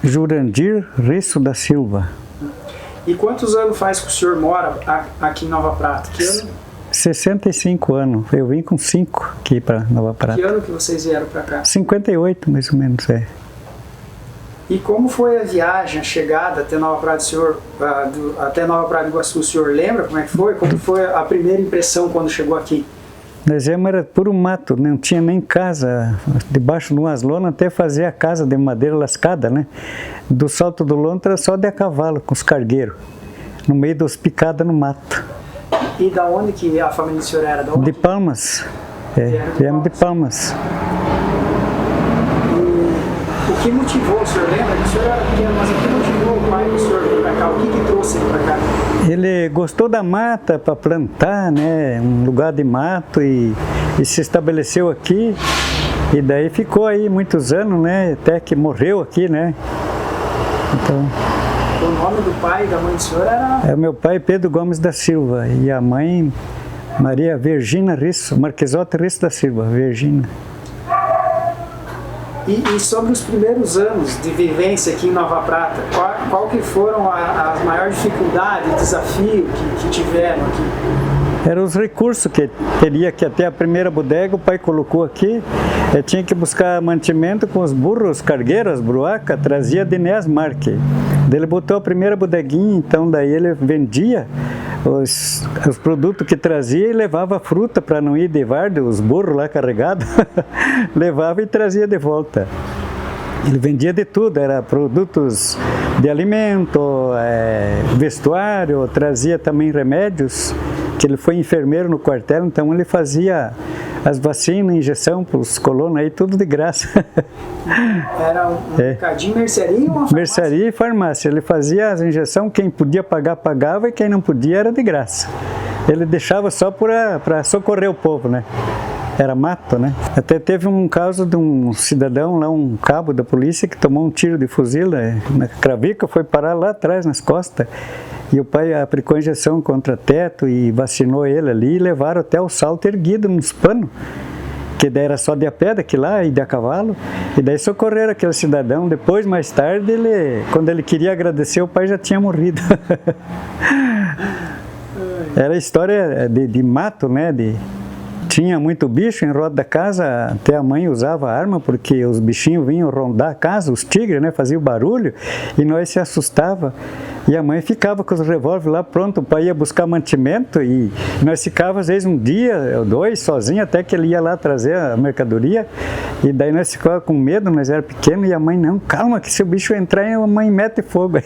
Jurandir Risso da Silva. E quantos anos faz que o senhor mora aqui em Nova Prata? Que ano? 65 anos. Eu vim com 5 aqui para Nova Prata. Que ano que vocês vieram para cá? 58, mais ou menos, é. E como foi a viagem, a chegada até Nova Prata do senhor, até Nova Prata do Iguaçu? O senhor lembra como é que foi? Como foi a primeira impressão quando chegou aqui? Nós era puro mato, não tinha nem casa, debaixo de umas lonas até fazer a casa de madeira lascada, né? Do Salto do Lontra era só de a cavalo, com os cargueiros, no meio dos picadas no mato. E da onde que a família do senhor era? De Palmas, viemos de Palmas. E o que motivou, o senhor lembra? O senhor era pequeno, mas o que motivou o pai do senhor vir para cá? O que trouxe ele para cá? Ele gostou da mata para plantar, né, um lugar de mato e se estabeleceu aqui e daí ficou aí muitos anos, né, até que morreu aqui, né. Então, o nome do pai e da mãe do senhor era? É o meu pai Pedro Gomes da Silva e a mãe Maria Virgina Risso, Marquesote Risso da Silva, Virgina. E sobre os primeiros anos de vivência aqui em Nova Prata, qual que foram as maiores dificuldades, desafios que tiveram aqui? Eram os recursos que teria que até a primeira bodega o pai colocou aqui. Tinha que buscar mantimento com os burros, os cargueiros, as bruacas, trazia de Inés Marque. Ele botou a primeira bodeguinha, então daí ele vendia os produtos que trazia e levava fruta para não ir de varde, os burros lá carregados, levava e trazia de volta. Ele vendia de tudo, era produtos de alimento, vestuário, trazia também remédios, que ele foi enfermeiro no quartel, então ele fazia as vacinas, injeção para os colonos aí, tudo de graça. Era um mercadinho, mercearia ou uma farmácia? Mercearia e farmácia. Ele fazia as injeções, quem podia pagar, pagava, e quem não podia era de graça. Ele deixava só para socorrer o povo, né? Era mato, né? Até teve um caso de um cidadão lá, um cabo da polícia, que tomou um tiro de fuzil na cravica, foi parar lá atrás, nas costas. E o pai aplicou injeção contra teto e vacinou ele ali e levaram até o salto erguido nos panos. Que daí era só de a pé daqui lá e de a cavalo. E daí socorreram aquele cidadão. Depois, mais tarde, quando ele queria agradecer, o pai já tinha morrido. Era história de mato, né? Tinha muito bicho em roda da casa, até a mãe usava arma, porque os bichinhos vinham rondar a casa, os tigres, né, faziam barulho, e nós se assustava. E a mãe ficava com os revólveres lá pronto, o pai ia buscar mantimento, e nós ficávamos às vezes um dia ou dois sozinhos, até que ele ia lá trazer a mercadoria, e daí nós ficávamos com medo, nós era pequeno, e a mãe, não, calma, que se o bicho entrar, a mãe mete fogo.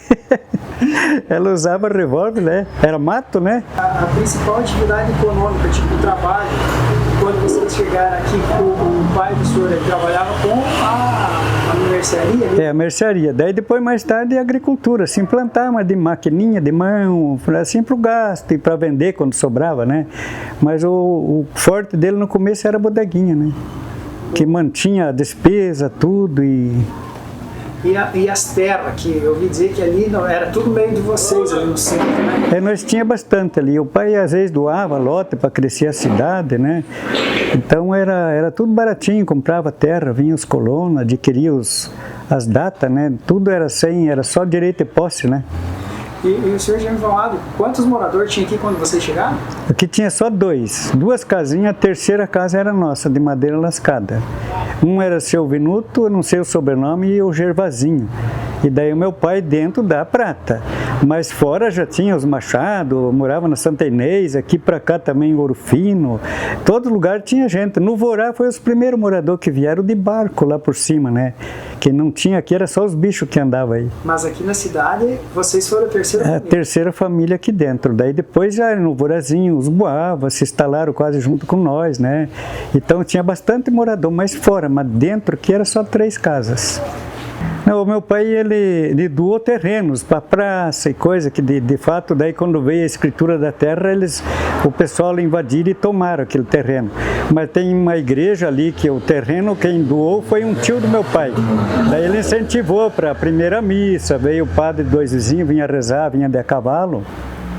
Ela usava revólver, né, era mato, né. A principal atividade econômica, tipo o trabalho, quando vocês chegaram aqui, o pai do senhor trabalhava com a mercearia? Né? A mercearia. Daí depois, mais tarde, a agricultura, assim, plantar, mas de maquininha, de mão, assim, para o gasto e para vender quando sobrava, né? Mas o forte dele no começo era a bodeguinha, né? Que mantinha a despesa, tudo E as terras, que eu ouvi dizer que ali não, era tudo meio de vocês ali no centro, né? Nós tinha bastante ali. O pai às vezes doava lote para crescer a cidade, né? Então era tudo baratinho, comprava terra, vinha os colonos, adquiria as datas, né? Tudo era só direito e posse, né? E o senhor já me falado, quantos moradores tinha aqui quando vocês chegaram? Aqui tinha só duas casinhas, a terceira casa era nossa, de madeira lascada. Um era seu Vinuto, eu não sei o sobrenome, e o Gervazinho. E daí o meu pai dentro da Prata. Mas fora já tinha os Machado, morava na Santa Inês, aqui para cá também Ouro Fino. Todo lugar tinha gente. No Vorá foi os primeiros moradores que vieram de barco lá por cima, né? Que não tinha aqui, era só os bichos que andavam aí. Mas aqui na cidade, vocês foram a terceira família? A terceira família aqui dentro. Daí depois já no Vorazinho, os Boavas se instalaram quase junto com nós, né? Então tinha bastante morador, mas fora, mas dentro aqui era só 3 casas. O meu pai, ele doou terrenos para praça e coisa, que de fato, daí quando veio a escritura da terra, o pessoal invadiram e tomaram aquele terreno. Mas tem uma igreja ali que o terreno, quem doou foi um tio do meu pai. Daí ele incentivou para a primeira missa, veio o padre 2 vizinhos, vinha rezar, vinha de a cavalo.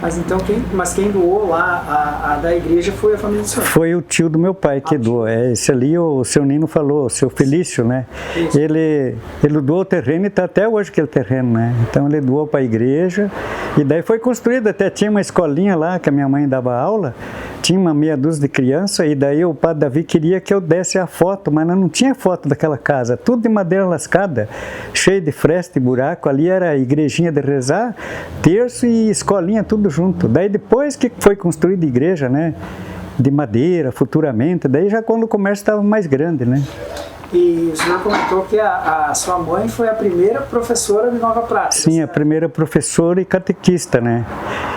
Mas então quem doou lá a da igreja foi a família do senhor? Foi o tio do meu pai que doou. Esse ali, o seu Nino falou, o seu Felício, né? Ele doou o terreno e está até hoje aquele terreno, né? Então ele doou para a igreja e daí foi construído, até tinha uma escolinha lá que a minha mãe dava aula, tinha uma meia dúzia de crianças e daí o padre Davi queria que eu desse a foto, mas não tinha foto daquela casa, tudo de madeira lascada, cheio de fresta e buraco, ali era a igrejinha de rezar, terço e escolinha, tudo junto. Daí depois que foi construída a igreja, né, de madeira, futuramente, daí já quando o comércio estava mais grande, né. E o senhor comentou que a sua mãe foi a primeira professora de Nova Prata. Sim, a primeira professora e catequista, né.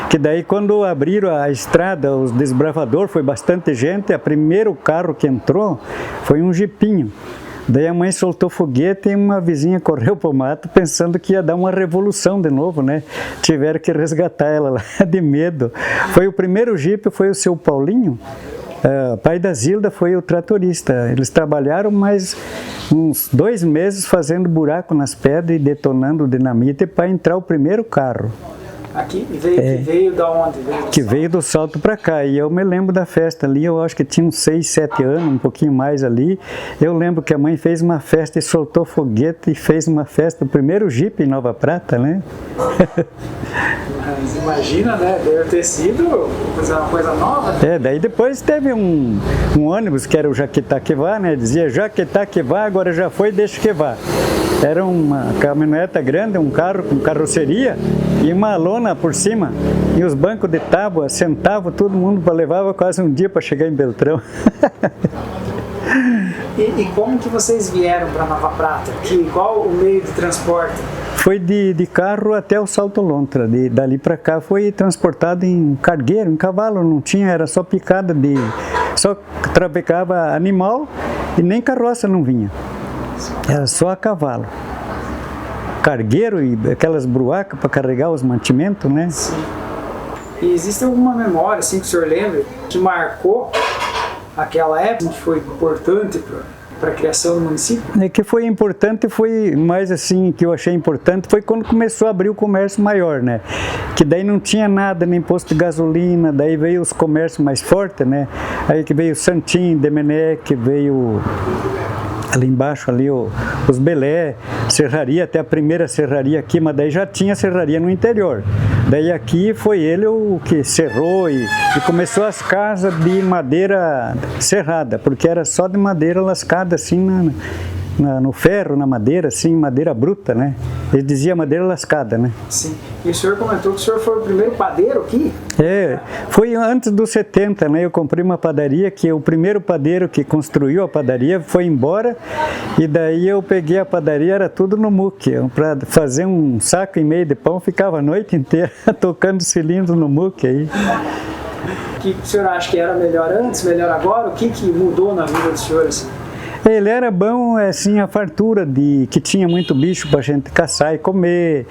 Que daí quando abriram a estrada, os desbravadores, foi bastante gente, o primeiro carro que entrou foi um jipinho. Daí a mãe soltou foguete e uma vizinha correu para o mato pensando que ia dar uma revolução de novo, né? Tiveram que resgatar ela lá de medo. Foi o primeiro jipe, foi o seu Paulinho, pai da Zilda, foi o tratorista. Eles trabalharam mais uns 2 meses fazendo buraco nas pedras e detonando dinamite para entrar o primeiro carro. Aqui veio da onde? Veio do Salto para cá, e eu me lembro da festa ali, eu acho que tinha uns 6, 7 anos, um pouquinho mais ali. Eu lembro que a mãe fez uma festa e soltou foguete e fez uma festa, o primeiro Jeep em Nova Prata, né? Mas imagina, né? Deve ter sido uma coisa nova. Né? Daí depois teve um ônibus que era o Jaquetá que vá, né? Dizia Jaquetá que vá, agora já foi, deixa que vá. Era uma caminhoneta grande, um carro com carroceria e uma lona por cima. E os bancos de tábua sentavam todo mundo, levava quase um dia para chegar em Beltrão. E como que vocês vieram para Nova Prata? Qual o meio de transporte? Foi de carro até o Salto Lontra, dali para cá foi transportado em cargueiro, em cavalo, não tinha, era só picada só trafegava animal e nem carroça não vinha, era só a cavalo. Cargueiro e aquelas bruacas para carregar os mantimentos, né? Sim. E existe alguma memória, assim, que o senhor lembra, que marcou aquela época, que foi importante para a criação do município? Que foi importante, foi mais assim, que eu achei importante, foi quando começou a abrir o comércio maior, né? Que daí não tinha nada, nem posto de gasolina, daí veio os comércios mais fortes, né? Aí que veio Santim, Demenec, veio ali embaixo, ali os Belé, serraria, até a primeira serraria aqui, mas daí já tinha serraria no interior. Daí aqui foi ele o que serrou e começou as casas de madeira serrada, porque era só de madeira lascada assim no ferro, na madeira, assim, madeira bruta, né? Ele dizia madeira lascada, né? Sim. E o senhor comentou que o senhor foi o primeiro padeiro aqui? Foi antes dos 70, né? Eu comprei uma padaria que o primeiro padeiro que construiu a padaria foi embora e daí eu peguei a padaria, era tudo no muque. Para fazer um saco e meio de pão, ficava a noite inteira tocando cilindro no muque aí. O que o senhor acha que era melhor antes, melhor agora? O que mudou na vida do senhor, assim? Ele era bom, assim, a fartura que tinha muito bicho para a gente caçar e comer,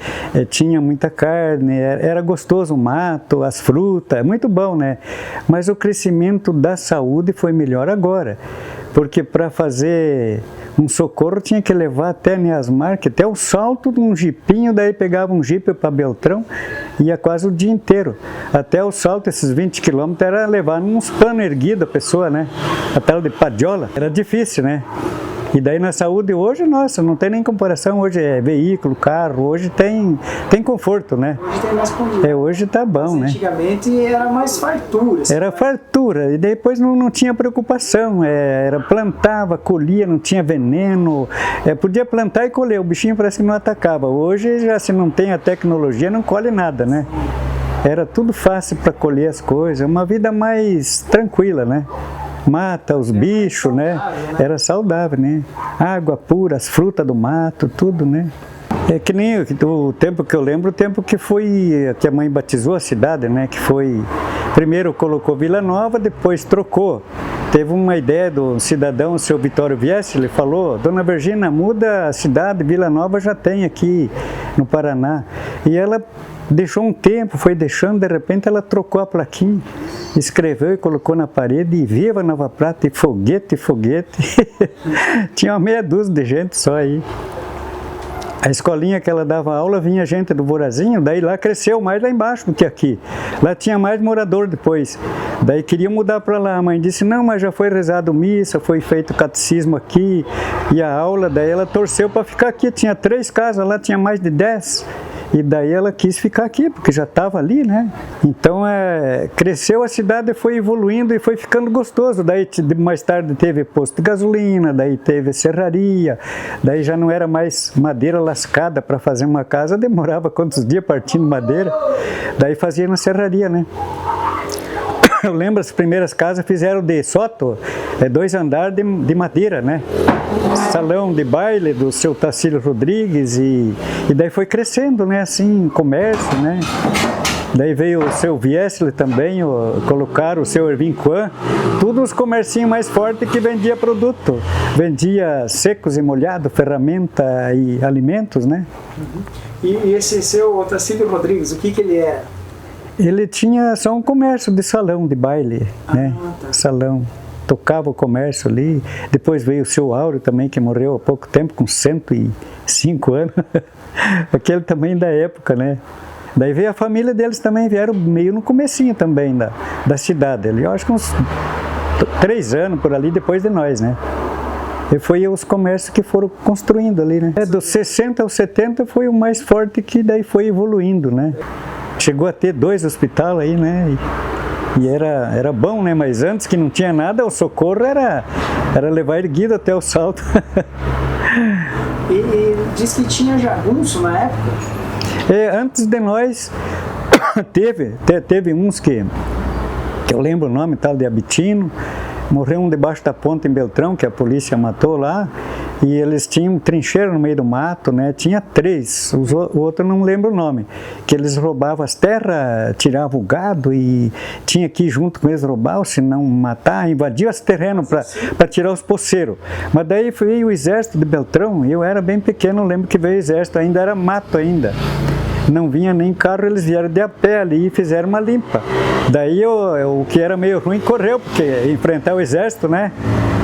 tinha muita carne, era gostoso o mato, as frutas, muito bom, né? Mas o crescimento da saúde foi melhor agora, porque para fazer um socorro tinha que levar até Neasmar, que até o Salto de um jipinho, daí pegava um jipe para Beltrão, ia quase o dia inteiro. Até o Salto, esses 20 quilômetros, era levar uns panos erguidos a pessoa, né? A tela de padiola, era difícil, né? E daí na saúde hoje, nossa, não tem nem comparação, hoje é veículo, carro, hoje tem conforto, né? Hoje tem mais comida. Hoje tá bom, né? Antigamente era mais fartura. Assim, era fartura, e depois não tinha preocupação, era plantava, colhia, não tinha veneno, podia plantar e colher, o bichinho parece que não atacava. Hoje já se não tem a tecnologia, não colhe nada, né? Era tudo fácil para colher as coisas, uma vida mais tranquila, né? Mata os bichos, né? Era saudável, né? Água pura, as frutas do mato, tudo, né? É que nem o tempo que eu lembro, o tempo que a mãe batizou a cidade, né? Que foi, primeiro colocou Vila Nova, depois trocou. Teve uma ideia do cidadão, o seu Vitório Viesse, ele falou, Dona Virgínia, muda a cidade, Vila Nova já tem aqui no Paraná. E ela deixou um tempo, foi deixando, de repente ela trocou a plaquinha, escreveu e colocou na parede, e viva Nova Prata, e foguete, foguete. Tinha uma meia dúzia de gente só aí. A escolinha que ela dava aula, vinha gente do Vorazinho, daí lá cresceu mais lá embaixo do que aqui. Lá tinha mais morador depois. Daí queria mudar para lá. A mãe disse, não, mas já foi rezado missa, foi feito catecismo aqui, e a aula, daí ela torceu para ficar aqui. Tinha 3 casas, lá tinha mais de 10. E daí ela quis ficar aqui, porque já estava ali, né? Então, cresceu a cidade, foi evoluindo e foi ficando gostoso. Daí, mais tarde, teve posto de gasolina, daí teve serraria, daí já não era mais madeira lascada para fazer uma casa, demorava quantos dias partindo madeira, daí fazia na serraria, né? Eu lembro, as primeiras casas fizeram de soto, 2 andares de madeira, né? Salão de baile do seu Tacílio Rodrigues e daí foi crescendo, né? Assim, comércio, né? Daí veio o seu Viesle também, colocaram o seu Ervin Kwan, tudo os comercinhos mais fortes que vendia produto. Vendia secos e molhados, ferramenta e alimentos, né? E esse seu Tacílio Rodrigues, o que ele era? Ele tinha só um comércio de salão de baile, né? Tá. Salão. Tocava o comércio ali. Depois veio o seu Áureo também, que morreu há pouco tempo, com 105 anos. Aquele também da época, né? Daí veio a família deles também, vieram meio no comecinho também da cidade. Eu acho que uns 3 anos por ali depois de nós, né? E foi os comércios que foram construindo ali, né? Dos 60 aos 70 foi o mais forte, que daí foi evoluindo, né? Chegou a ter 2 hospitais aí, né? E era bom, né? Mas antes, que não tinha nada, o socorro era levar erguido até o salto. E diz que tinha jagunço na época? Antes de nós, teve uns que eu lembro o nome, tal de Abitino. Morreu um debaixo da ponte em Beltrão, que a polícia matou lá, e eles tinham trincheira no meio do mato, né? Tinha 3, o outro não lembro o nome, que eles roubavam as terras, tiravam o gado e tinha que ir junto com eles roubar, ou se não matar, invadir os terrenos para tirar os poceiros. Mas daí veio o exército de Beltrão, eu era bem pequeno, lembro que veio o exército, ainda era mato ainda. Não vinha nem carro, eles vieram de a pé ali e fizeram uma limpa. Daí o que era meio ruim correu, porque enfrentar o exército, né?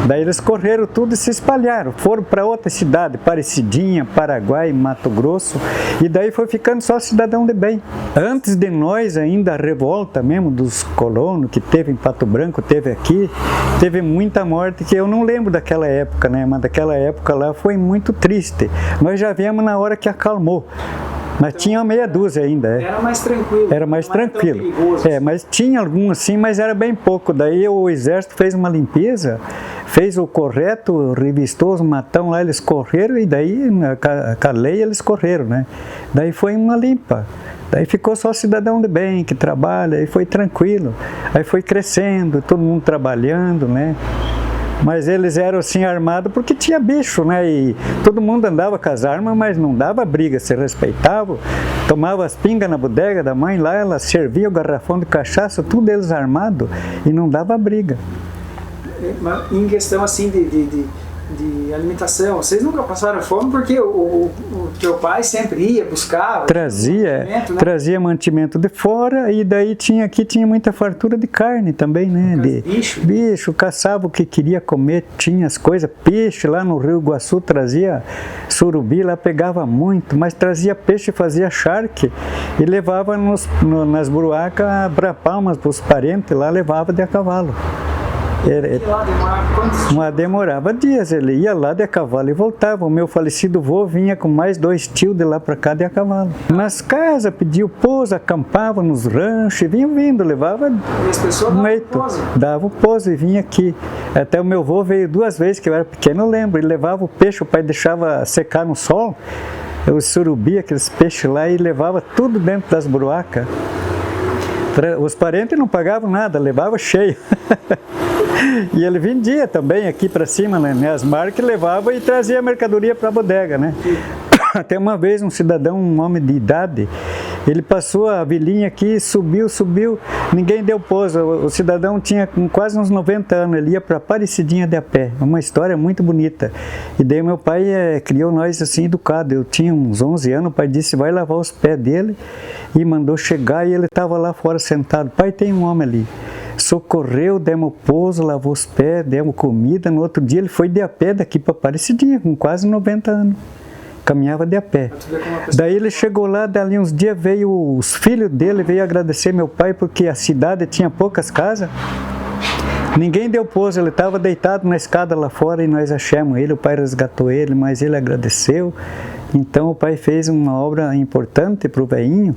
Daí eles correram tudo e se espalharam. Foram para outra cidade, Parecidinha, Paraguai, Mato Grosso. E daí foi ficando só cidadão de bem. Antes de nós ainda, a revolta mesmo dos colonos que teve em Pato Branco, teve aqui, teve muita morte, que eu não lembro daquela época, né? Mas daquela época lá foi muito triste. Nós já viemos na hora que acalmou. Mas então, tinha meia dúzia ainda. Era mais tranquilo. Era mais tranquilo. Perigoso, assim. Mas tinha alguns assim, mas era bem pouco. Daí o exército fez uma limpeza, fez o correto, revistou os matão lá, eles correram, e daí, com a lei, eles correram, né? Daí foi uma limpa. Daí ficou só cidadão de bem, que trabalha, aí foi tranquilo. Aí foi crescendo, todo mundo trabalhando, né? Mas eles eram assim armados porque tinha bicho, né? E todo mundo andava com as armas, mas não dava briga, se respeitava. Tomava as pingas na bodega da mãe lá, ela servia o garrafão de cachaça, tudo eles armados, e não dava briga. Em questão assim de alimentação, vocês nunca passaram fome porque o teu pai sempre ia, buscava? Trazia mantimento de fora, e daí tinha muita fartura de carne também, né? Bicho, caçava o que queria comer, tinha as coisas, peixe lá no Rio Iguaçu, trazia surubi, lá pegava muito, mas trazia peixe, fazia charque e levava nas buruacas para Palmas, para os parentes lá, levava de a cavalo. Demorava dias, ele ia lá de a cavalo e voltava. O meu falecido vô vinha com mais 2 tios de lá para cá de a cavalo. Nas casas, pedia pouso, acampava nos ranchos, vinha vindo, levava dava o pouso e vinha aqui. Até o meu vô veio 2 vezes, que eu era pequeno, eu lembro, ele levava o peixe, o pai deixava secar no sol, os surubi, aqueles peixes lá, e levava tudo dentro das buruacas. Os parentes não pagavam nada, levava cheio. E ele vendia também aqui para cima, né, as marcas, levava e trazia a mercadoria para a bodega, né? Até uma vez um cidadão, um homem de idade, ele passou a vilinha aqui, subiu, ninguém deu pouso. O cidadão tinha quase uns 90 anos, ele ia para Parecidinha de a pé, uma história muito bonita. E daí meu pai criou nós assim, educado. Eu tinha uns 11 anos, o pai disse, vai lavar os pés dele, e mandou chegar, e ele estava lá fora sentado. Pai, tem um homem ali. Socorreu, demos pouso, lavou os pés, demos comida. No outro dia ele foi de a pé daqui para Parecidinha, com quase 90 anos. caminhava de a pé. Pra tu ver como a pessoa- Daí ele chegou lá, dali uns dias veio os filhos dele, veio agradecer meu pai, porque a cidade tinha poucas casas. Ninguém deu pouso, ele estava deitado na escada lá fora e nós achamos ele, o pai resgatou ele, mas ele agradeceu. Então o pai fez uma obra importante para o velhinho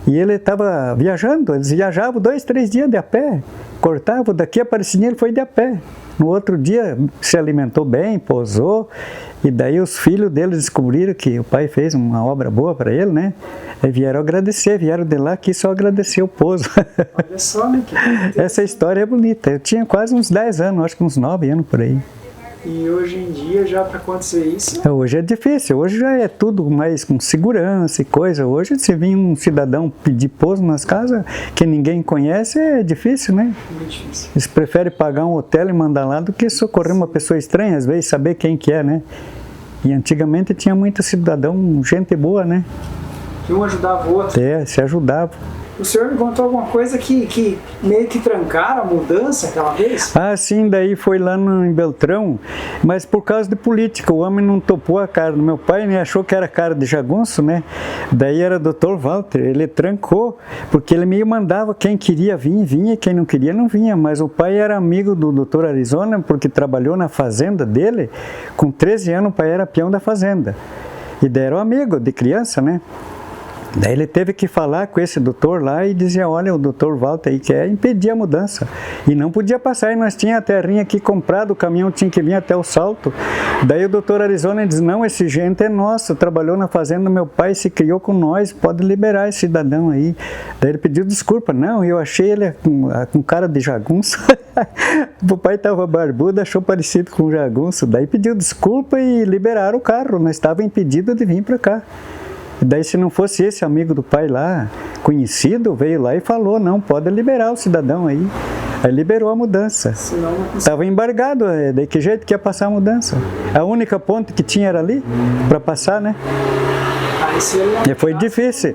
e ele estava viajando, eles viajavam 2, 3 dias de a pé, cortavam, daqui a Aparecida ele foi de a pé. No outro dia se alimentou bem, pousou, e daí os filhos dele descobriram que o pai fez uma obra boa para ele, né? E vieram agradecer, vieram de lá aqui só agradecer o pouso. Olha só, né? Que Essa história é bonita. Eu tinha quase uns 10 anos, acho que uns 9 anos por aí. E hoje em dia, já para acontecer isso, Hoje é difícil, hoje já é tudo mais com segurança e coisa. Hoje, se vir um cidadão pedir pouso nas casas que ninguém conhece, é difícil, né? é muito difícil. Eles preferem pagar um hotel e mandar lá do que socorrer uma pessoa estranha, às vezes saber quem que é, né? E antigamente tinha muito cidadão, gente boa, né? Que um ajudava o outro. Se ajudava. O senhor me contou alguma coisa que meio que trancaram a mudança aquela vez? Ah, sim, daí foi lá em Beltrão, mas por causa de política, o homem não topou a cara do meu pai, né? Achou que era cara de jagunço, né? Daí era Dr. Walter, ele trancou, porque ele meio mandava quem queria vir, vinha, quem não queria, não vinha, mas o pai era amigo do Dr. Arizona, porque trabalhou na fazenda dele, com 13 anos o pai era peão da fazenda, e daí era um amigo de criança, né? Daí ele teve que falar com esse doutor lá e dizer, olha, o doutor Walter aí quer impedir a mudança. E não podia passar, e nós tínhamos a terrinha aqui comprada, o caminhão tinha que vir até o Salto. Daí o doutor Arizona diz, não, esse gente é nosso, trabalhou na fazenda do meu pai, se criou com nós, pode liberar esse cidadão aí. Daí ele pediu desculpa, não, eu achei ele com cara de jagunço. O pai estava barbudo, achou parecido com um jagunço, daí pediu desculpa e liberaram o carro, nós estávamos impedidos de vir para cá. Daí se não fosse esse amigo do pai lá, conhecido, veio lá e falou, não, pode liberar o cidadão aí. Aí liberou a mudança. Senão não conseguia. Estava embargado, daí que jeito que ia passar a mudança? A única ponte que tinha era ali, para passar, né? Aí se ele não E foi difícil.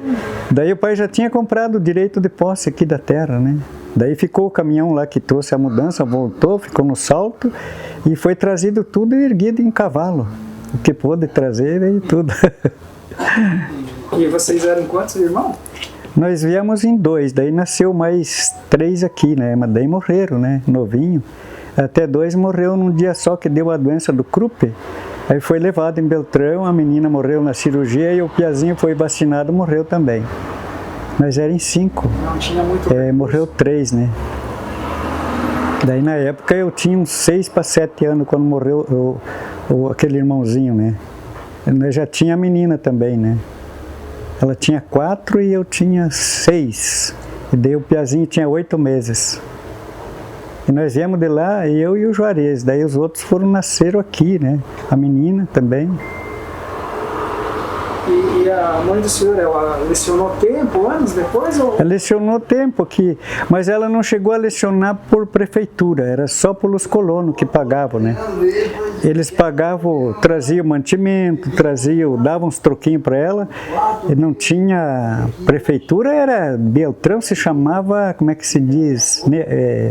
Daí o pai já tinha comprado o direito de posse aqui da terra, né? Daí ficou o caminhão lá que trouxe a mudança, voltou, ficou no Salto e foi trazido tudo erguido em cavalo. O que pôde trazer, veio tudo. E vocês eram quantos irmãos? Nós viemos em 2, daí nasceu mais 3 aqui, né? Mas daí morreram, né? Novinho. Até 2 morreu num dia só que deu a doença do Krupp. Aí foi levado em Beltrão, a menina morreu na cirurgia e o piazinho foi vacinado, morreu também. Nós eram em 5. Não tinha muito. Morreu 3, né? Daí na época eu tinha uns 6 para 7 anos quando morreu aquele irmãozinho, né? Eu já tinha a menina também, né? Ela tinha 4 e eu tinha 6. E daí o piazinho tinha 8 meses. E nós viemos de lá, eu e o Juarez. Daí os outros nasceram aqui, né? A menina também. E a mãe do senhor, ela lecionou tempo, anos depois? Ou... Ela lecionou tempo aqui, mas ela não chegou a lecionar por prefeitura, era só pelos colonos que pagavam, né? Eles pagavam, traziam mantimento, davam uns troquinhos para ela, e não tinha prefeitura, era Beltrão, se chamava, como é que se diz?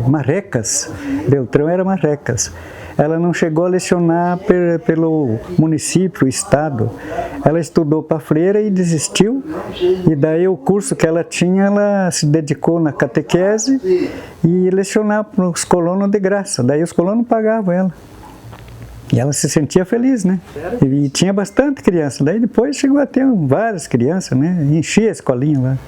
Marrecas. Beltrão era Marrecas. Ela não chegou a lecionar pelo município, estado. Ela estudou para freira e desistiu. E daí o curso que ela tinha, ela se dedicou na catequese e lecionar para os colonos de graça. Daí os colonos pagavam ela. E ela se sentia feliz, né? E tinha bastante criança. Daí depois chegou a ter várias crianças, né? Enchia a escolinha lá.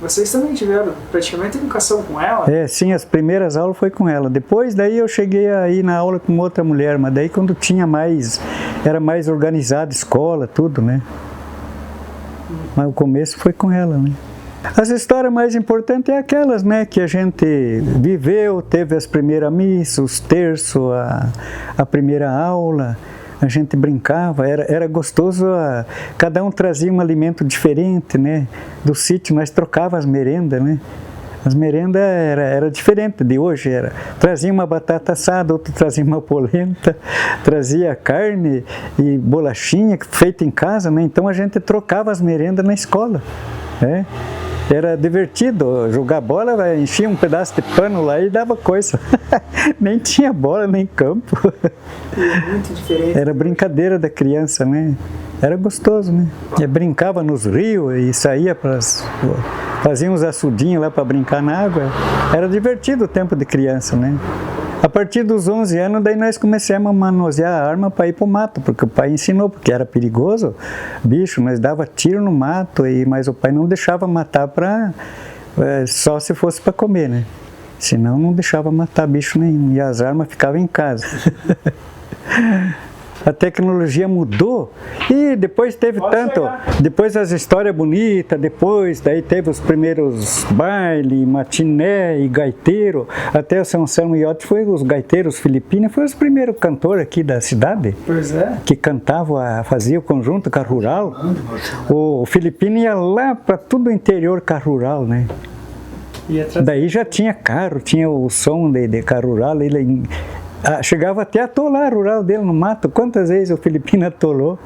Vocês também tiveram praticamente educação com ela? Sim, as primeiras aulas foi com ela. Depois daí eu cheguei a ir na aula com outra mulher, mas daí quando tinha mais, era mais organizada, escola, tudo, né? Mas o começo foi com ela, né? As histórias mais importantes é aquelas, né, que a gente viveu, teve as primeiras missas, os terços, a primeira aula. A gente brincava, era gostoso, cada um trazia um alimento diferente, né? Do sítio, nós trocávamos as merendas, né? As merendas era diferente de hoje, trazia uma batata assada, outro trazia uma polenta, trazia carne e bolachinha feita em casa, né? Então a gente trocava as merendas na escola, né? Era divertido, jogar bola, enchia um pedaço de pano lá e dava coisa. Nem tinha bola, nem campo. Muito diferente. Era brincadeira da criança, né? Era gostoso, né? E brincava nos rios e saía fazia uns açudinhos lá para brincar na água. Era divertido o tempo de criança, né? A partir dos 11 anos, daí nós começamos a manusear a arma para ir para o mato, porque o pai ensinou, porque era perigoso, bicho, nós dava tiro no mato, mas o pai não deixava matar só se fosse para comer, né? Senão não deixava matar bicho nenhum, e as armas ficavam em casa. A tecnologia mudou e depois teve depois as histórias bonitas, daí teve os primeiros bailes, matiné e gaiteiro, até o São Samuel Iotti foi os gaiteiros filipinos, foi os primeiros cantores aqui da cidade. Pois é. Que cantavam, fazia o conjunto com a rural. O filipino ia lá para todo o interior com a rural, né? Daí já tinha carro, tinha o som de carro rural, ele chegava até a atolar a rural dele no mato. Quantas vezes o filipino atolou?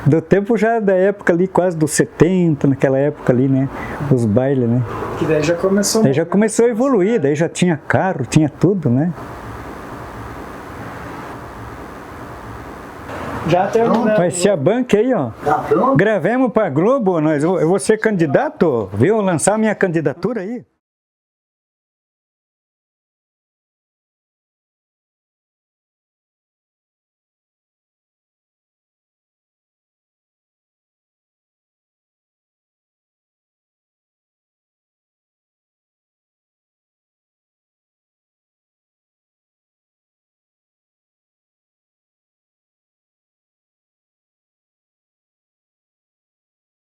Do tempo já da época ali, quase dos 70, naquela época ali, né? Os bailes, né? Que daí já começou. Daí já começou a evoluir, daí já tinha carro, tinha tudo, né? Já terminamos. Vai ser a banca aí, ó. Gravemos para Globo, eu vou ser candidato, viu? Lançar minha candidatura aí.